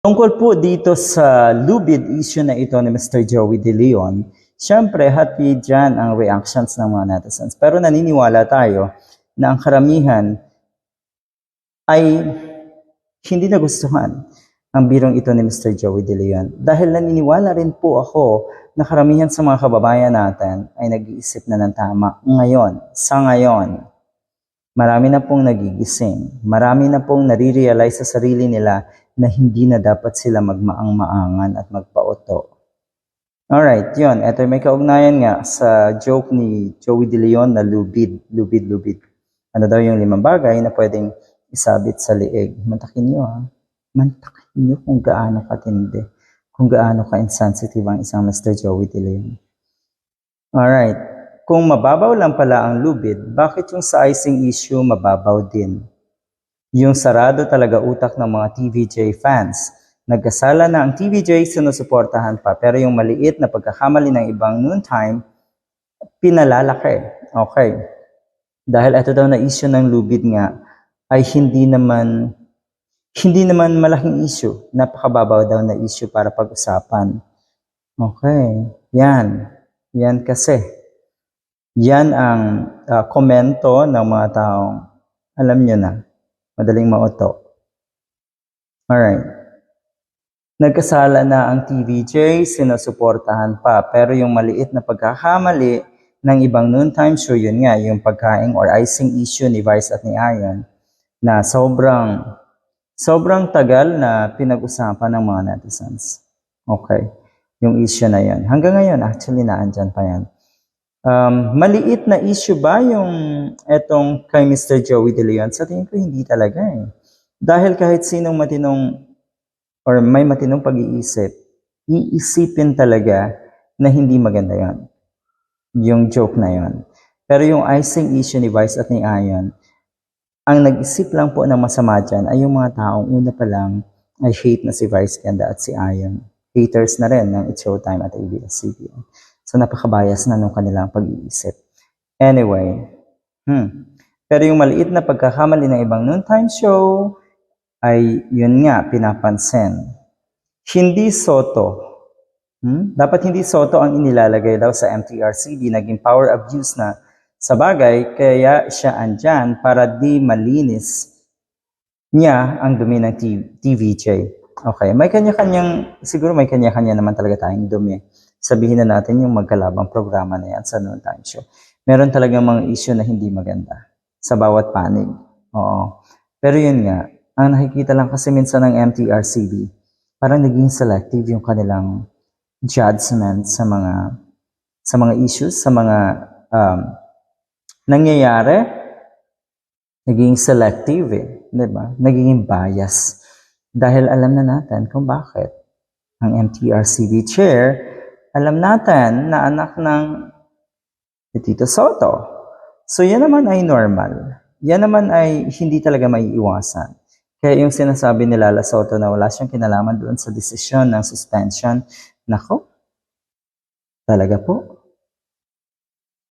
Tungkol po dito sa lubid issue na ito ni Mr. Joey De Leon, syempre happy dyan ang reactions ng mga netizens. Pero naniniwala tayo na ang karamihan ay hindi nagustuhan ang birong ito ni Mr. Joey De Leon. Dahil naniniwala rin po ako na karamihan sa mga kababayan natin ay nag-iisip na ng tama ngayon, sa ngayon. Marami na pong nagigising. Marami na pong nare-realize sa sarili nila na hindi na dapat sila magmaang-maangan at magpauto. Alright, yun. Ito may kaugnayan nga sa joke ni Joey De Leon na lubid. Ano daw yung 5 bagay na pwedeng isabit sa liig. Mantakin nyo ha. Mantakin nyo kung gaano katindi. Kung gaano ka-insensitive ang isang Mr. Joey De Leon. Alright. Kung mababaw lang pala ang lubid, bakit yung sa icing issue mababaw din? Yung sarado talaga utak ng mga TVJ fans. Nagkasala na ang TVJ, sinusuportahan pa. Pero yung maliit na pagkakamali ng ibang noontime, pinalalaki. Okay. Dahil ito daw na issue ng lubid nga, ay hindi naman malaking issue. Napakababaw daw na issue para pag-usapan. Okay. Yan kasi. Yan ang komento ng mga taong, alam nyo na, madaling mauto. Alright. Nagkasala na ang TVJ, sinusuportahan pa. Pero yung maliit na pagkakamali ng ibang noontime show, yun nga, yung pagkaing or icing issue ni Vice at ni Ayon, na sobrang tagal na pinag-usapan ng mga netizens. Okay. Yung issue na yun. Hanggang ngayon, actually, naandyan pa yan. Maliit na issue ba yung etong kay Mr. Joey De Leon? Sa tingin ko hindi talaga eh. Dahil kahit sinong matinong or may matinong pag-iisip, iisipin talaga na hindi maganda yon, yung joke na yon. Pero yung icing issue ni Vice at ni Ayon, ang nag-isip lang po ng masama dyan ay yung mga taong una pa lang ay hate na si Vice Ganda at si Ayon. Haters na rin ng It's Showtime at ABS-CBN. So, napakabayas na nung kanilang pag-iisip. Anyway, pero yung maliit na pagkakamali ng ibang noontime show, ay yun nga, pinapansin. Hindi Soto. Dapat hindi Soto ang inilalagay daw sa MTRCB, naging power abuse na sa bagay, kaya siya andyan para di malinis niya ang dumi ng TVJ. Okay, siguro may kanya-kanya naman talaga tayong dumi. Sabihin na natin yung magkalabang programa na yan sa noontime show. Meron talagang mga issue na hindi maganda sa bawat panig. Oo. Pero yun nga, ang nakikita lang kasi minsan ng MTRCB, parang naging selective yung kanilang judgment sa mga issues, sa mga nangyayari. Naging selective eh. Diba? Naging bias. Dahil alam na natin kung bakit. Ang MTRCB chair, alam natin na anak ng Tito Soto. So yan naman ay normal. Yan naman ay hindi talaga maiiwasan. Kaya yung sinasabi ni Lala Soto na wala siyang kinalaman doon sa desisyon ng suspension, nako, talaga po,